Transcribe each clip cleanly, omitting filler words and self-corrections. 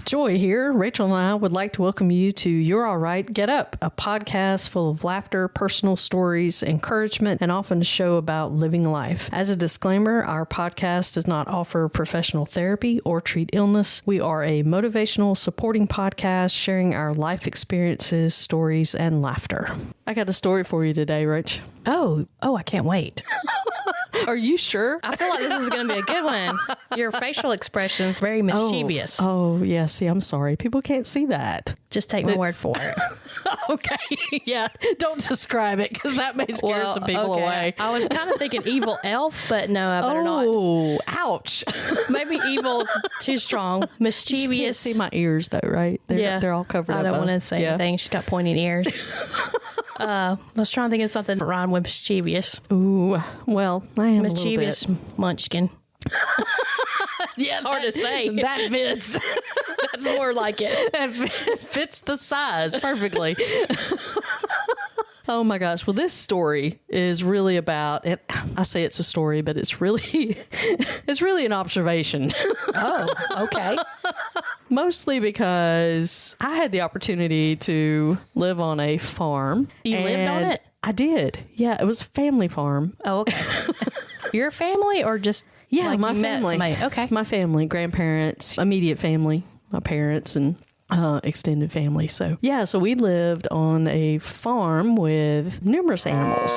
Joy here. Rachel and I would like to welcome you to You're All Right, Get Up, a podcast full of laughter, personal stories, encouragement, and often a show about living life. As a disclaimer, our podcast does not offer professional therapy or treat illness. We are a motivational, supporting podcast sharing our life experiences, stories, and laughter. I got a story for you today, Rach. Oh, I can't wait. Are you sure? I feel like this is going to be a good one. Your facial expression is very mischievous. Oh, yeah. See, I'm sorry. People can't see that. Just take my word for it. Okay. Yeah. Don't describe it because that may scare some people away. I was kind of thinking evil elf, but no, I better not. Oh, ouch. Maybe evil is too strong. Mischievous. You can't see my ears though, right? They're all covered up. I don't want to say anything. She's got pointed ears. Let's try and think of something that rhymes with mischievous. Ooh, well, I am mischievous a little bit. munchkin. Yeah, it's hard to say. That fits. That's more like it. It fits the size perfectly. Oh my gosh. Well, this story is really about, and I say it's a story, but it's really an observation. Oh, okay. Mostly because I had the opportunity to live on a farm. You lived on it? I did. Yeah, it was a family farm. Oh, okay. Your family or just my family. Okay. My family, grandparents, immediate family, my parents, and extended family. So we lived on a farm with numerous animals.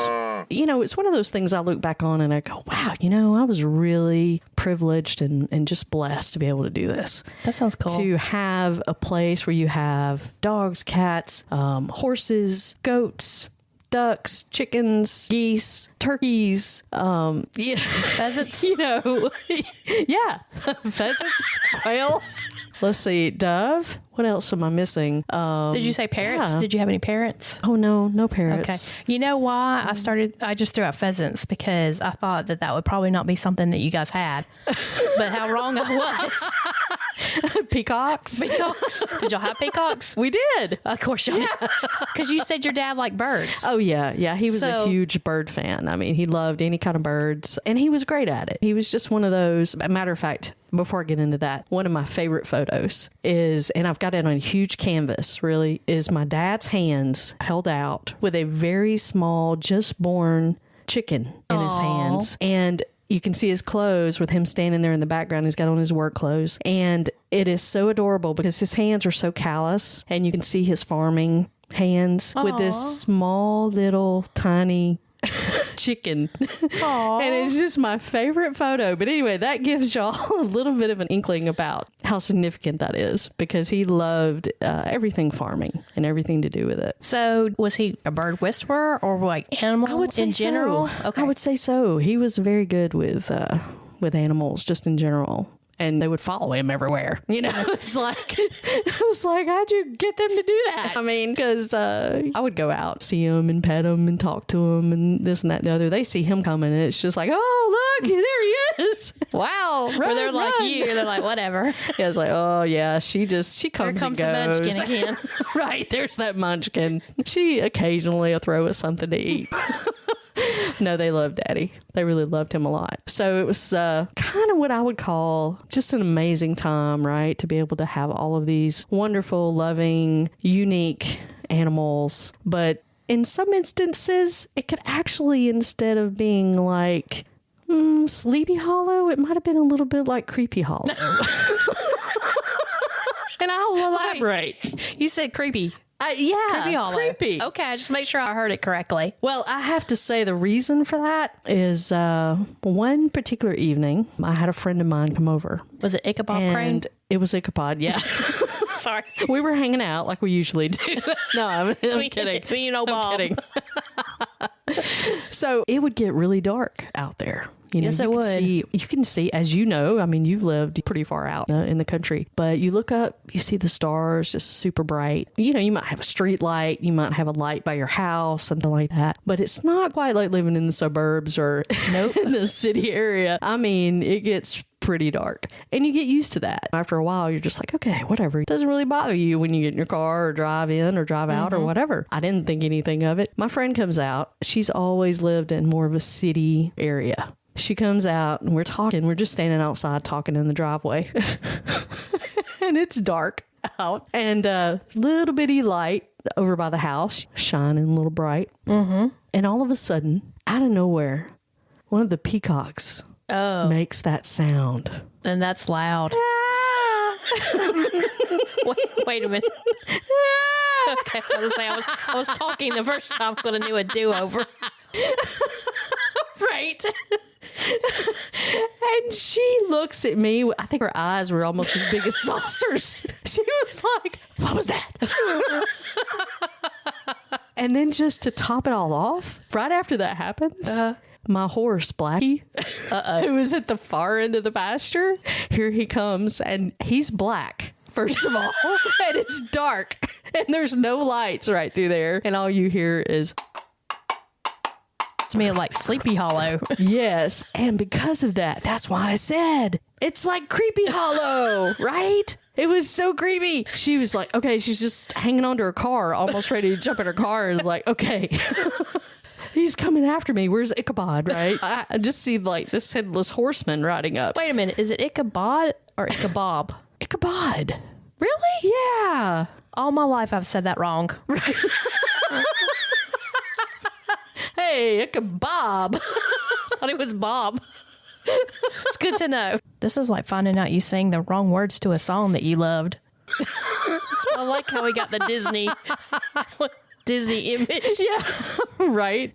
You know, it's one of those things I look back on and I go, wow, I was really privileged and just blessed to be able to do this. That sounds cool. To have a place where you have dogs, cats, horses, goats, ducks, chickens, geese, turkeys, pheasants, yeah, pheasants, quails. Let's see, dove. What else am I missing? Did you say parrots? Yeah. Did you have any parrots? Oh, no parrots. Okay. You know why I just threw out pheasants because I thought that would probably not be something that you guys had. But how wrong I was. Peacocks. Did y'all have peacocks? We did. Of course y'all did. Because you said your dad liked birds. Oh, yeah. Yeah. He was a huge bird fan. I mean, he loved any kind of birds and he was great at it. He was just one of those. Matter of fact, before I get into that, one of my favorite photos is, and I've got it on a huge canvas, really, is my dad's hands held out with a very small, just born chicken in his hands. And you can see his clothes with him standing there in the background. He's got on his work clothes. And it is so adorable because his hands are so callous and you can see his farming hands with this small little tiny chicken. And it's just my favorite photo. But anyway, that gives y'all a little bit of an inkling about how significant that is because he loved everything farming and everything to do with it. So was he a bird whisperer or like animal in general? So. Okay. I would say so. He was very good with animals just in general. And they would follow him everywhere. It's like, how'd you get them to do that? I mean, because I would go out, see him and pet him and talk to him and this and that and the other. They see him coming and it's just like, oh, look, there he is. Wow. Run, or they're like you. They're like, whatever. Yeah, it's like, oh, yeah, she comes and goes. There comes the munchkin again. Right, there's that munchkin. She occasionally will throw us something to eat. No, they loved Daddy. They really loved him a lot. So it was kind of what I would call just an amazing time, right? To be able to have all of these wonderful, loving, unique animals. But in some instances, it could actually, instead of being like Sleepy Hollow, it might have been a little bit like Creepy Hollow. And I'll elaborate. You said creepy. Yeah, creepy hollow. Creepy. Okay, just make sure I heard it correctly. Well, I have to say the reason for that is one particular evening, I had a friend of mine come over. Was it Ichabod Crane? It was Ichabod, yeah. Sorry. We were hanging out like we usually do. No, I'm kidding. Bob. I'm kidding. So it would get really dark out there. Yes, it would. You can see, as you know, I mean, you've lived pretty far out in the country, but you look up, you see the stars just super bright. You might have a street light, you might have a light by your house, something like that, but it's not quite like living in the suburbs or in the city area. I mean, it gets pretty dark and you get used to that. After a while, you're just like, okay, whatever. It doesn't really bother you when you get in your car or drive in or drive out or whatever. I didn't think anything of it. My friend comes out. She's always lived in more of a city area. She comes out and we're talking. We're just standing outside talking in the driveway. and it's dark out, and a little bitty light over by the house shining a little bright. Mm-hmm. And all of a sudden, out of nowhere, one of the peacocks makes that sound. And that's loud. Wait a minute. Okay, I was going to say, I was talking the first time, but I knew a do-over. Right. And she looks at me. I think her eyes were almost as big as saucers. She was like, what was that? And then just to top it all off, right after that happens, my horse, Blackie, who was at the far end of the pasture, here he comes, and he's black. First of all, and it's dark, and there's no lights right through there, and all you hear is, to me, like Sleepy Hollow. yes, and because of that, that's why I said it's like Creepy Hollow, right? It was so creepy. She was like, okay, she's just hanging onto her car, almost ready to jump in her car. Is like, okay. He's coming after me. Where's Ichabod, right? I just see like this headless horseman riding up. Wait a minute. Is it Ichabod or Ichabod? Ichabod. Really? Yeah. All my life I've said that wrong. Right. Hey, Ichabod. I thought it was Bob. It's good to know. This is like finding out you sang the wrong words to a song that you loved. I like how we got the Disney image. Yeah. Right.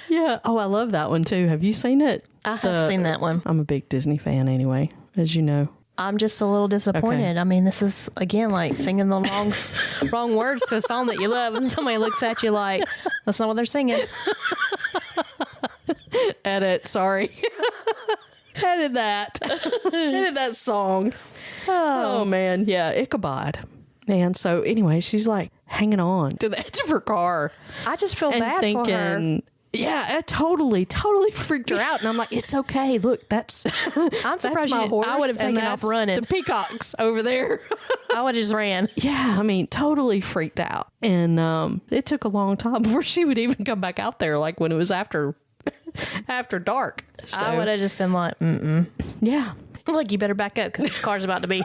Yeah. Oh, I love that one too. Have you seen it? I have seen that one. I'm a big Disney fan anyway, as you know. I'm just a little disappointed. Okay. I mean, this is, again, like singing the wrong words to a song that you love, and somebody looks at you like, that's not what they're singing. Edit, sorry. Edit that. Edit that song. Oh, man. Yeah, Ichabod. Man, so anyway, she's like hanging on to the edge of her car. I just feel and bad thinking, for her. Yeah, it totally freaked her out. And I'm like, it's okay. Look, that's I'm surprised my horse. I would have taken off running. The peacocks over there. I would have just ran. Yeah, I mean, totally freaked out. And it took a long time before she would even come back out there, like when it was after dark. So, I would have just been like, yeah. Like, you better back up because the car's about to be...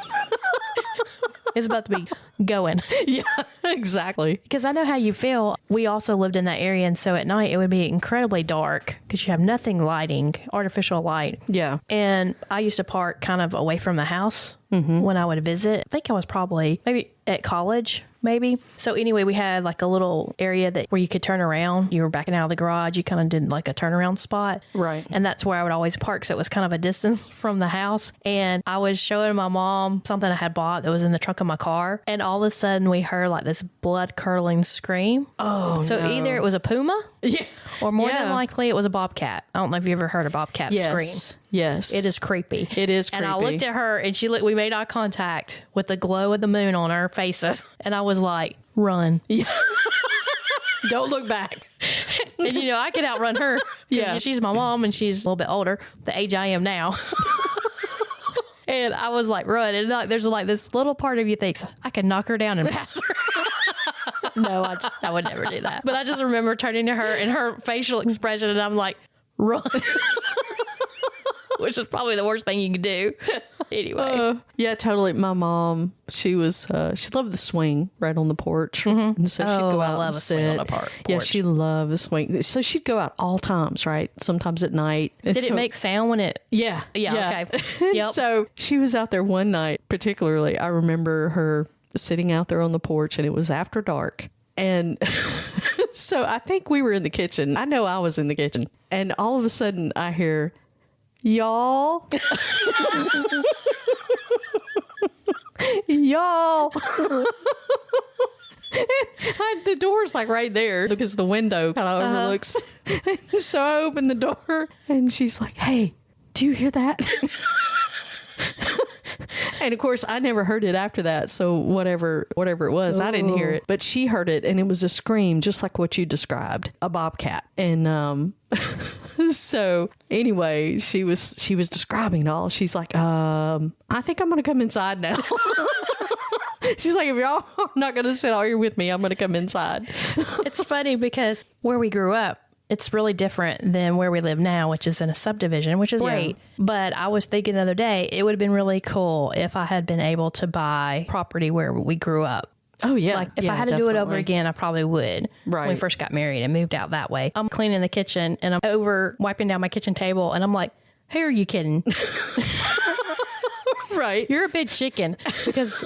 It's about to be going. Yeah, exactly. Because I know how you feel. We also lived in that area, and so at night it would be incredibly dark because you have nothing lighting, artificial light. Yeah. And I used to park kind of away from the house when I would visit. I think I was probably maybe at college. Maybe. So anyway, we had like a little area where you could turn around. You were backing out of the garage. You kind of did like a turnaround spot. Right. And that's where I would always park. So it was kind of a distance from the house. And I was showing my mom something I had bought that was in the trunk of my car. And all of a sudden we heard like this blood curdling scream. Oh, so no. Either it was a puma. Yeah. Or more than likely it was a bobcat. I don't know if you ever heard a bobcat scream. Yes. It is creepy. It is creepy. And I looked at her and we made eye contact with the glow of the moon on our faces. And I was like, run. Yeah. Don't look back. And I could outrun her. Yeah. She's my mom and she's a little bit older, the age I am now. And I was like, run. And like, there's like this little part of you thinks I could knock her down and pass her. No, I would never do that. But I just remember turning to her and her facial expression and I'm like, run. Which is probably the worst thing you can do. Anyway. Yeah, totally. My mom, she loved the swing right on the porch. Mm-hmm. And so she'd go out and sit. Swing on a porch. Yeah, she loved the swing. So she'd go out all times, right? Sometimes at night. Did it make sound when it? Yeah. Yeah. Okay. Yep. So she was out there one night, particularly. I remember her sitting out there on the porch and it was after dark. And so I think we were in the kitchen. I know I was in the kitchen. And all of a sudden I hear, y'all. Y'all. The door's like right there because the window kind of overlooks. So I opened the door and she's like, hey, do you hear that? And of course I never heard it after that. So whatever it was, I didn't hear it, but she heard it and it was a scream just like what you described, a bobcat. And, so anyway, she was describing it all. She's like, I think I'm going to come inside now. She's like, if y'all are not going to sit out here with me, I'm going to come inside. It's funny because where we grew up it's really different than where we live now, which is in a subdivision, which is great. But I was thinking the other day, it would have been really cool if I had been able to buy property where we grew up. Oh, yeah. Like, if I had to do it over again, I probably would. Right. When we first got married and moved out that way. I'm cleaning the kitchen and I'm over wiping down my kitchen table and I'm like, who are you kidding? Right. You're a big chicken because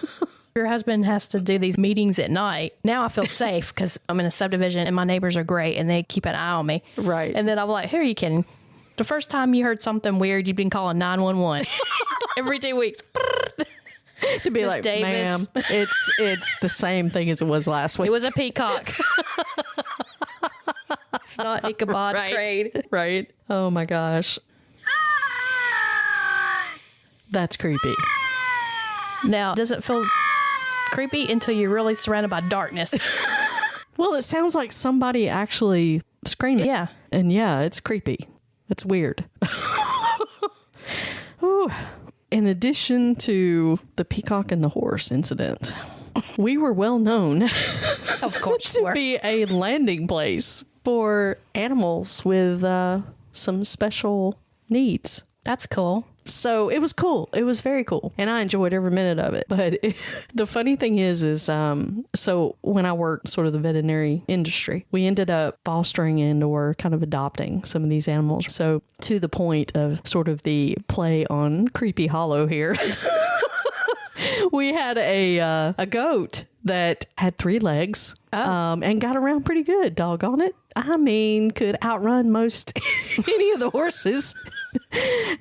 your husband has to do these meetings at night. Now I feel safe because I'm in a subdivision and my neighbors are great and they keep an eye on me. Right. And then I'm like, who are you kidding? The first time you heard something weird, you've been calling 911 every 2 weeks. To be Miss like, Davis. ma'am, it's the same thing as it was last week. It was a peacock. It's not Ichabod Crane. Right. Oh my gosh. That's creepy. Now, does it feel creepy until you're really surrounded by darkness? Well, it sounds like somebody actually screaming. Yeah. And yeah, it's creepy. It's weird. Ooh. In addition to the peacock and the horse incident, we were well known Of course to be a landing place for animals with some special needs. That's cool. So it was cool. It was very cool. And I enjoyed every minute of it. But the funny thing is so when I worked sort of the veterinary industry, we ended up fostering and or kind of adopting some of these animals. So to the point of sort of the play on Creepy Hollow here, we had a goat that had 3 legs and got around pretty good, doggone it. I mean, could outrun most any of the horses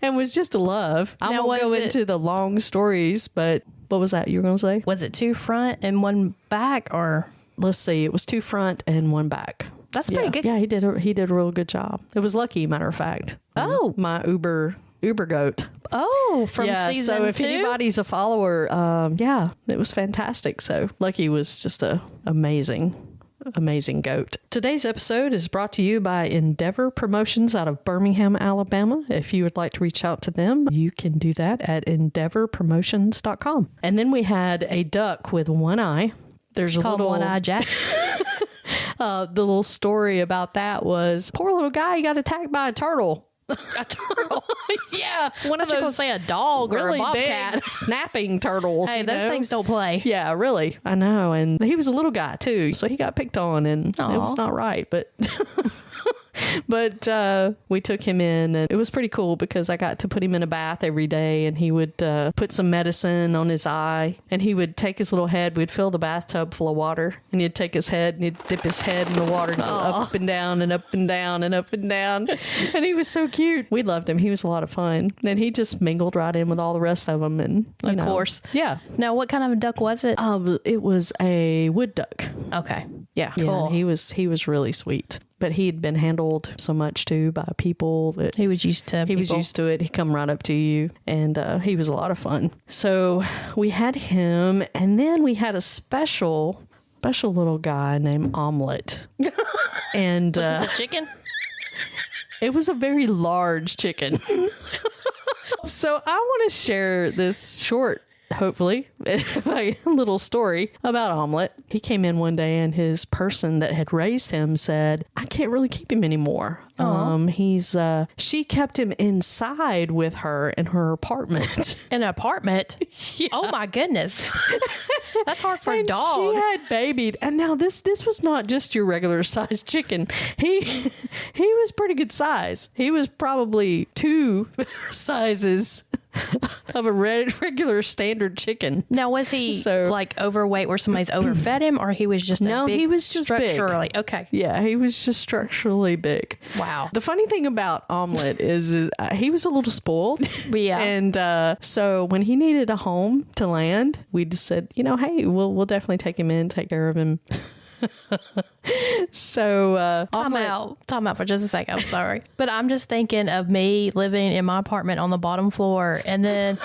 and was just a love. I won't go into the long stories, but what was that you were going to say? Was it 2 front and 1 back or? Let's see. It was 2 front and 1 back. That's pretty good. Yeah, he did a real good job. It was lucky, matter of fact. Oh. My Uber goat. Oh, from season 2? So if anybody's a follower, it was fantastic. So Lucky was just a amazing goat. Today's episode is brought to you by Endeavor Promotions out of Birmingham, Alabama. If you would like to reach out to them, you can do that at endeavorpromotions.com. And then we had a duck with 1 eye. There's a little one-eye Jack. The little story about that was poor little guy, he got attacked by a turtle. A turtle. Yeah, one of those. those Say a dog or really a bobcat. big snapping turtles. Hey, those things don't play. Yeah, really. I know. And he was a little guy too, so he got picked on and it was not right. But we took him in and it was pretty cool because I got to put him in a bath every day and he would put some medicine on his eye and he would take his little head. We'd fill the bathtub full of water and he'd take his head and he'd dip his head in the water and go up and down and up and down and up and down. And he was so cute. We loved him. He was a lot of fun. And he just mingled right in with all the rest of them. And Of course. Yeah. Now, what kind of a duck was it? It was a wood duck. Okay. Yeah. Cool. Yeah, he was really sweet. But he had been handled so much too by people that He was used to it. He'd come right up to you and he was a lot of fun. So we had him and then we had a special little guy named Omelet. And Was this a chicken? it was a very large chicken. So I want to share this short, hopefully, a little story about Omelet. He came in one day and his person that had raised him said, I can't really keep him anymore. She kept him inside with her in her apartment. An apartment? Yeah. Oh my goodness. That's hard for a And dog. She had babied. And now this was not just your regular sized chicken. He was pretty good size. He was probably 2 sizes of a regular standard chicken. Now, was he like overweight where somebody's overfed him or he was just he was just structurally big. Okay. Yeah, he was just structurally big. Wow. The funny thing about Omelet is he was a little spoiled. Yeah. And so when he needed a home to land, we just said, hey, we'll definitely take him in, take care of him. So Time out for just a second. I'm sorry. But I'm just thinking of me living in my apartment on the bottom floor and then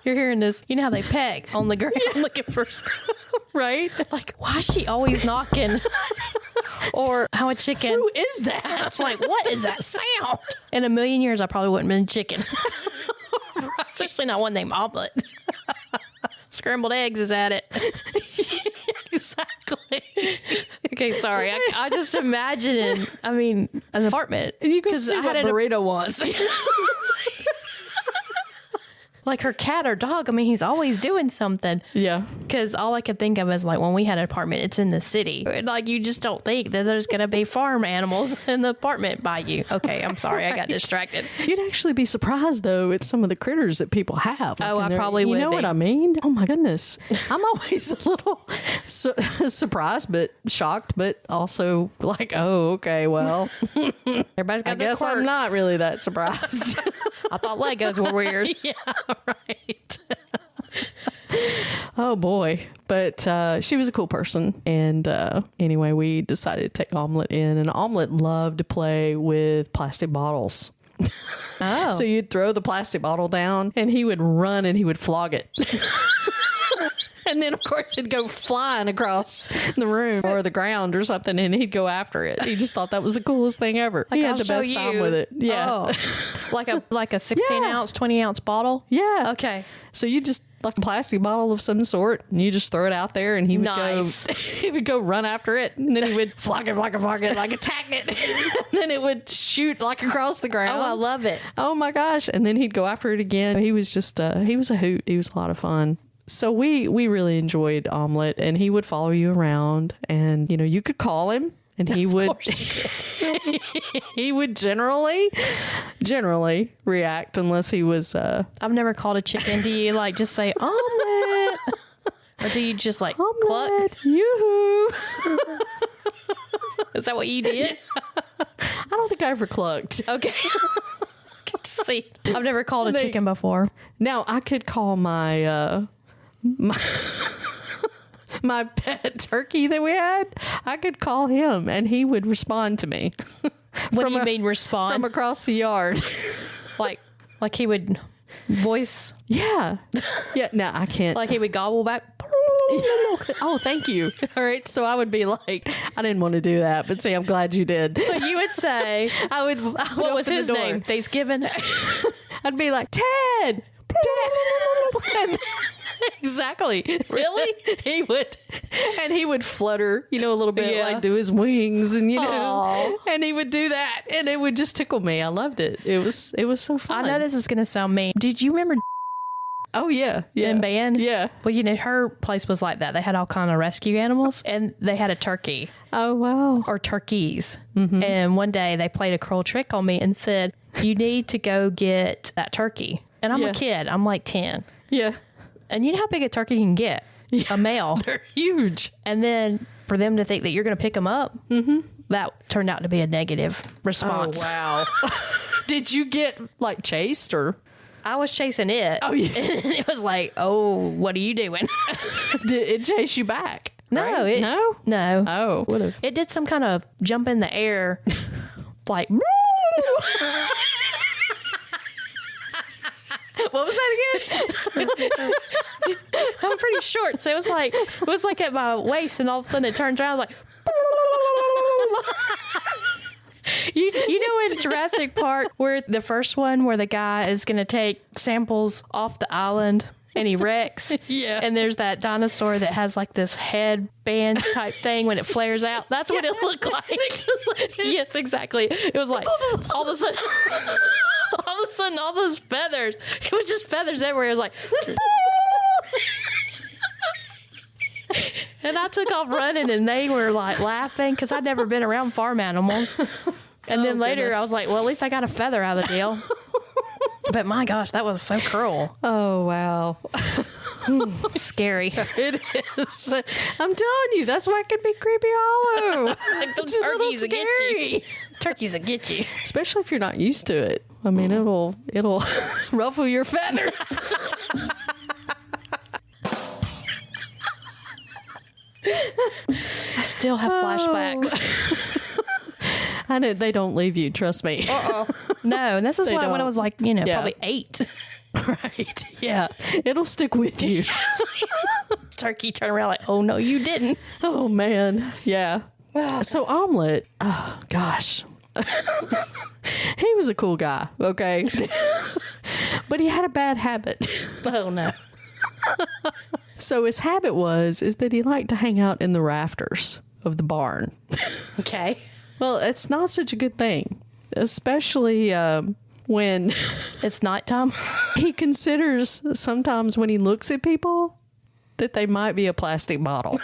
you're hearing this, you know how they peck on the ground looking for stuff, right? Like, why is she always knocking? Or how a chicken. Who is that? I was like, what is that sound? In a million years, I probably wouldn't have been chicken. Right. Especially not one named Omelet. Scrambled eggs is at it. Exactly. Okay, sorry. I just imagine, an apartment. You can see what burrito wants. Like her cat or dog, he's always doing something. Yeah. Because all I could think of is like when we had an apartment, it's in the city. Like you just don't think that there's going to be farm animals in the apartment by you. Okay, I'm sorry. I got distracted. You'd actually be surprised, though, at some of the critters that people have. Oh, I probably would. You know what I mean? Oh, my goodness. I'm always a little surprised, but shocked, but also like, oh, okay, well. Everybody's got I guess I'm not really that surprised. I thought Legos were weird. Yeah, right. Oh boy. But she was a cool person. And anyway, we decided to take Omelet in, and Omelet loved to play with plastic bottles. Oh. So you'd throw the plastic bottle down and he would run and he would flog it. And then, of course, he'd go flying across the room or the ground or something, and he'd go after it. He just thought that was the coolest thing ever. He had the best time with it. Yeah. Oh. Like a 16-ounce, 20-ounce bottle? Yeah. Okay. So you just, like a plastic bottle of some sort, and you just throw it out there, and he would go run after it, and then he would flog it, like attack it. And then it would shoot like across the ground. Oh, I love it. Oh my gosh. And then he'd go after it again. He was just, he was a hoot. He was a lot of fun. So we really enjoyed Omelet, and he would follow you around, and you could call him, and he would he would generally react unless he was I've never called a chicken. Do you like just say omelet? Or do you just like cluck? Yoo-hoo. Is that what you did? I don't think I ever clucked. Okay. See, I've never called a chicken before. Now I could call my my pet turkey that we had. I could call him and he would respond to me. What do you mean respond? From across the yard. like he would voice. Yeah. Yeah. No, I can't. Like he would gobble back. Oh, thank you. All right. So I would be like, I didn't want to do that, but see, I'm glad you did. So you would say, I would what was his name? Thanksgiving? I'd be like, Ted. Exactly. Really? He would flutter, a little bit, like do his wings, and and he would do that, and it would just tickle me. I loved it. It was so fun. I know this is going to sound mean. Did you remember? Oh yeah, In band? Yeah. Well, her place was like that. They had all kind of rescue animals, and they had a turkey. Oh wow. Or turkeys. Mm-hmm. And one day they played a cruel trick on me and said, "You need to go get that turkey." And I'm a kid. I'm like 10. Yeah. And you know how big a turkey can get? Yeah. A male. They're huge. And then for them to think that you're going to pick them up, that turned out to be a negative response. Oh, wow. Did you get like chased or? I was chasing it. Oh, yeah. And it was like, oh, what are you doing? Did it chase you back? No. Right? No. Oh. What if? It did some kind of jump in the air. Like, what was that again? I'm pretty short, so it was like at my waist, and all of a sudden it turned around like. You know in Jurassic Park where the first one where the guy is going to take samples off the island and he wrecks? Yeah. And there's that dinosaur that has like this headband type thing when it flares out. That's what it looked like. Yes, exactly. It was like all of a sudden all those feathers. It was just feathers everywhere. It was like and I took off running, and they were like laughing because I'd never been around farm animals. And then later goodness. I was like, well, at least I got a feather out of the deal. But my gosh, that was so cruel. Oh, wow. Scary. It is. I'm telling you, that's why it can be Creepy Hollow. Like those turkeys will get you. Turkeys will get you. Especially if you're not used to it. I mean, it'll ruffle your feathers. I still have flashbacks. I know they don't leave you. Trust me. No, and this is when I was like, probably 8. Right. Yeah. It'll stick with you. Turkey turned around like, oh no, you didn't. Oh man. Yeah. So Omelet. Oh gosh. He was a cool guy. Okay. But he had a bad habit. Oh no. So his habit is that he liked to hang out in the rafters. of the barn. Okay. Well, it's not such a good thing, especially when It's nighttime. he considers sometimes when he looks at people that they might be a plastic bottle.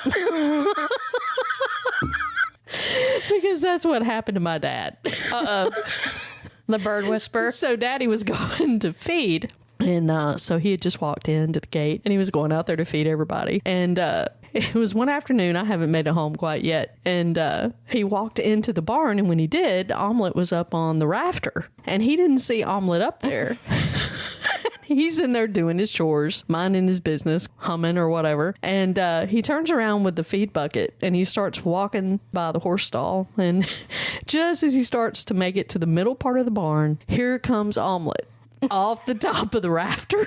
Because that's what happened to my dad. The bird whisperer. So Daddy was going to feed. And so he had just walked into the gate and he was going out there to feed everybody. And it was one afternoon. I haven't made it home quite yet. And he walked into the barn. And when he did, Omelet was up on the rafter. And he didn't see Omelet up there. He's in there doing his chores, minding his business, humming or whatever. And he turns around with the feed bucket and he starts walking by the horse stall. And just as he starts to make it to the middle part of the barn, here comes Omelet off the top of the rafter.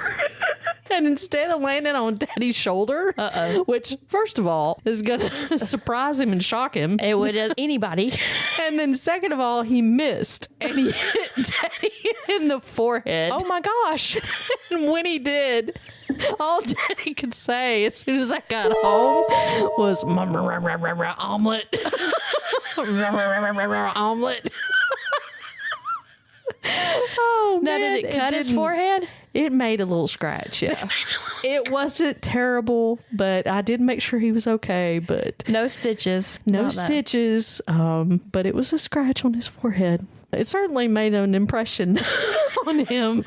And instead of landing on Daddy's shoulder, which, first of all, is going to surprise him and shock him. It would anybody. And then second of all, he missed. And he hit Daddy in the forehead. Oh, my gosh. And when he did, all Daddy could say as soon as I got home was, Omelet. Omelet. Oh, Now, man, did it cut his didn't. forehead? It made a little scratch, yeah. It wasn't terrible, but I did make sure he was okay. But No stitches. no Not that. stitches, but it was a scratch on his forehead. It certainly made an impression on him.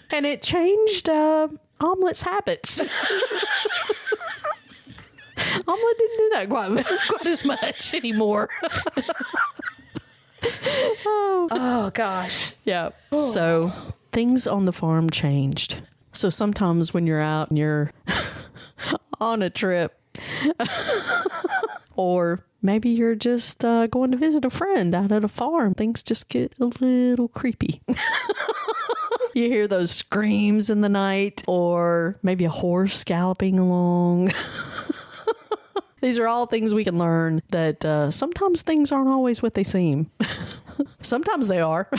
And it changed Omelet's habits. Omelet didn't do that quite as much anymore. Oh, gosh. Yeah. So things on the farm changed. So sometimes when you're out and you're on a trip, or maybe you're just going to visit a friend out at a farm, things just get a little creepy. You hear those screams in the night, or maybe a horse galloping along. These are all things we can learn that sometimes things aren't always what they seem. Sometimes they are,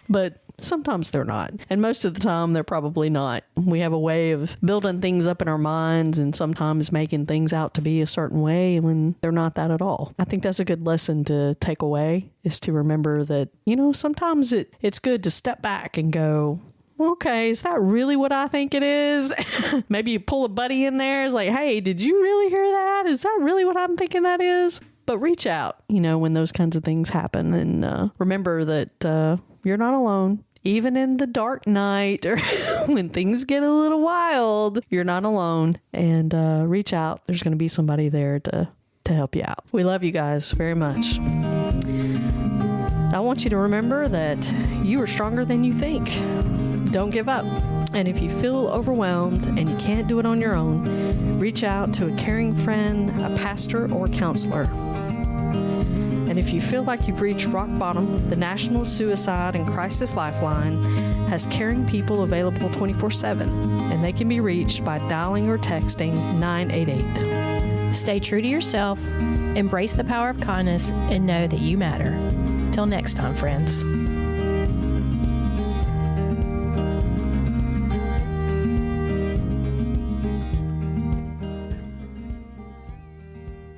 but sometimes they're not. And most of the time, they're probably not. We have a way of building things up in our minds and sometimes making things out to be a certain way when they're not that at all. I think that's a good lesson to take away, is to remember that, sometimes it's good to step back and go, okay, is that really what I think it is? Maybe you pull a buddy in there. It's like, hey, did you really hear that? Is that really what I'm thinking that is? But reach out, when those kinds of things happen. And remember that you're not alone. Even in the dark night or when things get a little wild, you're not alone. And reach out. There's going to be somebody there to help you out. We love you guys very much. I want you to remember that you are stronger than you think. Don't give up. And if you feel overwhelmed and you can't do it on your own, reach out to a caring friend, a pastor, or counselor. And if you feel like you've reached rock bottom, the National Suicide and Crisis Lifeline has caring people available 24/7, and they can be reached by dialing or texting 988. Stay true to yourself, embrace the power of kindness, and know that you matter. Till next time, friends.